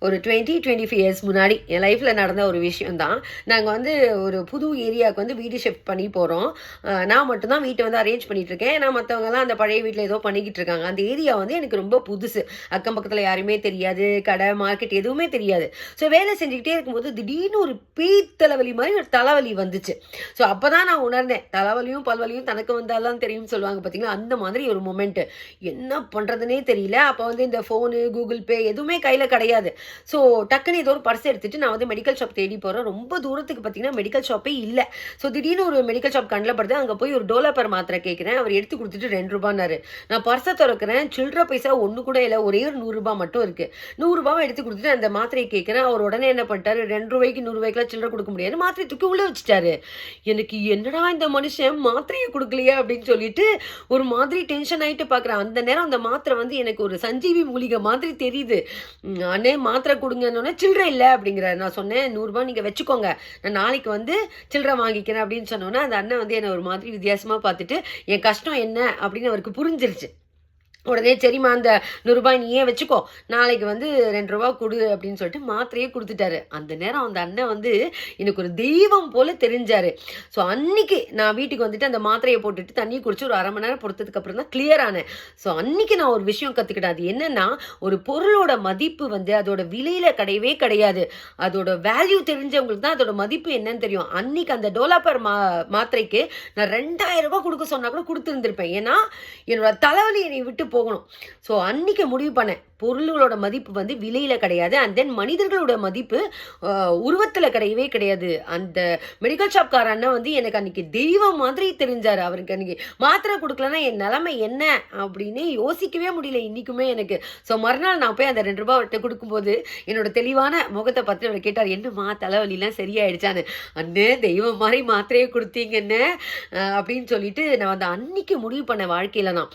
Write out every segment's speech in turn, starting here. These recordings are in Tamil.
ஒரு 25 இயர்ஸ் முன்னாடி என் லைஃப்பில் நடந்த ஒரு விஷயம் தான். நாங்கள் வந்து ஒரு புது ஏரியாவுக்கு வந்து வீடு ஷிஃப்ட் பண்ணி போகிறோம். நான் மட்டும்தான் வீட்டை வந்து அரேஞ்ச் பண்ணிகிட்ருக்கேன். ஏன்னா மற்றவங்கலாம் அந்த பழைய வீட்டில் ஏதோ பண்ணிக்கிட்டு இருக்காங்க. அந்த ஏரியா வந்து எனக்கு ரொம்ப புதுசு. அக்கம் பக்கத்தில் யாருமே தெரியாது, கடை மார்க்கெட் எதுவுமே தெரியாது. ஸோ வேலை செஞ்சுக்கிட்டே இருக்கும்போது திடீர்னு ஒரு தலைவலி மாதிரி ஒரு தலைவலி வந்துச்சு. ஸோ அப்போ தான் நான் உணர்ந்தேன், தலைவலியும் பல்வலியும் தனக்கு வந்தாலும் தெரியும்னு சொல்லுவாங்க பார்த்தீங்களா, அந்த மாதிரி ஒரு மொமெண்ட்டு. என்ன பண்ணுறதுனே தெரியல. அப்போ வந்து இந்த ஃபோனு, கூகுள் பே எதுவுமே கையில் கிடையாது. ஸோ டக்குன்னு ஏதோ ஒரு பர்ஸ் எடுத்துகிட்டு நான் வந்து மெடிக்கல் ஷாப் தேடி போகிறேன். ரொம்ப தூரத்துக்கு பார்த்தீங்கன்னா மெடிக்கல் ஷாப்பே இல்லை. ஸோ திடீர்னு ஒரு மெடிக்கல் ஷாப் கண்ணில் படுது. அங்கே போய் ஒரு டோலாப்பர் மாத்திரை கேட்குறேன். அவர் எடுத்து கொடுத்துட்டு ₹2. நான் பர்ஸை திறக்கிறேன், சில்லற பைசா ஒன்று கூட இல்லை, ஒரே ஒரு ₹100 மட்டும் இருக்குது. ₹100 எடுத்து கொடுத்துட்டு அந்த மாத்திரையை கேட்குறேன். அவர் உடனே என்ன பண்ணிட்டாரு, ₹2 ₹100 சில்லற கொடுக்க முடியாது, மாத்திரை தூக்கி உள்ளே வச்சுட்டாரு. எனக்கு என்னடா இந்த மனுஷன் மாத்திரையை கொடுக்கலையா அப்படின்னு சொல்லிட்டு ஒரு மாதிரி டென்ஷன் ஆகிட்டு பார்க்குறேன். அந்த நேரம் அந்த மாத்திரை வந்து எனக்கு ஒரு சஞ்சீவி மூலிகை மாதிரி தெரியுது. அண்ணே மாத்திரை கொடுங்கன்னொன்னே சில்லறை இல்லை அப்படிங்கிறாரு. நான் சொன்னேன், ₹100 நீங்கள் வச்சுக்கோங்க, நான் நாளைக்கு வந்து சில்லறை வாங்கிக்கிறேன் அப்படின்னு சொன்னோன்னே அந்த அண்ணன் வந்து என்னை ஒரு மாதிரி வித்தியாசமாக பார்த்துட்டு என் கஷ்டம் என்ன அப்படின்னு அவருக்கு புரிஞ்சிருச்சு. உடனே சரிம்மா அந்த ₹100 நீயே வச்சுக்கோ, நாளைக்கு வந்து ₹2 கொடு அப்படின்னு சொல்லிட்டு மாத்திரையே கொடுத்துட்டாரு. அந்த நேரம் அந்த அண்ணன் வந்து எனக்கு ஒரு தெய்வம் போல தெரிஞ்சாரு. ஸோ அன்னைக்கு நான் வீட்டுக்கு வந்துட்டு அந்த மாத்திரையை போட்டுட்டு தண்ணி குடிச்சு ஒரு 1/2 மணி நேரம் பொறுத்ததுக்கு அப்புறம் தான் கிளியர் ஆனேன். ஸோ அன்னைக்கு நான் ஒரு விஷயம் கற்றுக்கிட்டேன். அது என்னன்னா, ஒரு பொருளோட மதிப்பு வந்து அதோட விலையில கிடையவே கிடையாது. அதோட வேல்யூ தெரிஞ்சவங்களுக்கு தான் அதோட மதிப்பு என்னன்னு தெரியும். அன்னைக்கு அந்த டோலாப்பர் மாத்திரைக்கு நான் ₹2000 கொடுக்க சொன்னா கூட கொடுத்துருந்துருப்பேன். ஏன்னா என்னோட தலைவலி என்னை விட்டு போகணும். ஸோ அன்னைக்கு முடிவு பண்ணேன், பொருள்களோட மதிப்பு வந்து விலையில கிடையாது. அண்ட் தென் மனிதர்களோட மதிப்பு உருவத்தில் கிடையவே கிடையாது. அந்த மெடிக்கல் ஷாப்கார அண்ணன் வந்து எனக்கு அன்னைக்கு தெய்வம் மாதிரி தெரிஞ்சார். அவருக்கு அன்னைக்கு மாத்திரை கொடுக்கலன்னா என் நிலைமை என்ன அப்படின்னு யோசிக்கவே முடியல இன்னைக்குமே எனக்கு. ஸோ மறுநாள் நான் போய் அந்த ₹2 அவர்கிட்ட கொடுக்கும்போது என்னோட தெளிவான முகத்தை பார்த்து அவர் கேட்டார், என்னம்மா தலைவலிலாம் சரியாயிடுச்சான்னு. அண்ணே தெய்வம் மாதிரி மாத்திரையே கொடுத்தீங்கன்னு அப்படின்னு சொல்லிட்டு நான் அந்த அன்னைக்கு முடிவு பண்ண வாழ்க்கையில நான்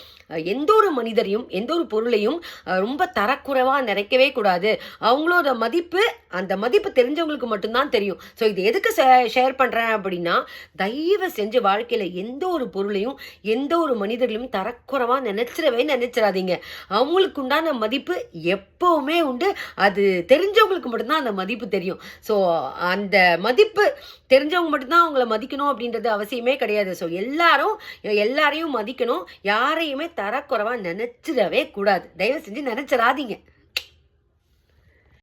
எந்த ஒரு மனிதரையும் எந்த ஒரு பொருளையும் ரொம்ப தரக்குறைவாக நினைக்கவே கூடாது. அவங்களோட மதிப்பு, அந்த மதிப்பு தெரிஞ்சவங்களுக்கு மட்டும்தான் தெரியும். ஸோ இது எதுக்கு ஷேர் பண்ணுறேன் அப்படின்னா, தயவு செஞ்சு வாழ்க்கையில் எந்த ஒரு பொருளையும் எந்த ஒரு மனிதர்களையும் தரக்குறைவாக நினைச்சிடாதீங்க. அவங்களுக்கு உண்டான மதிப்பு எப்போவுமே உண்டு. அது தெரிஞ்சவங்களுக்கு மட்டும்தான் அந்த மதிப்பு தெரியும். ஸோ அந்த மதிப்பு தெரிஞ்சவங்க மட்டும்தான் அவங்கள மதிக்கணும் அப்படின்றது அவசியமே கிடையாது. ஸோ எல்லாரையும் மதிக்கணும். யாரையுமே தரக்குறைவாக நினைச்சிடவே கூடாது. தயவு செஞ்சு நினைச்சிடாதீங்க.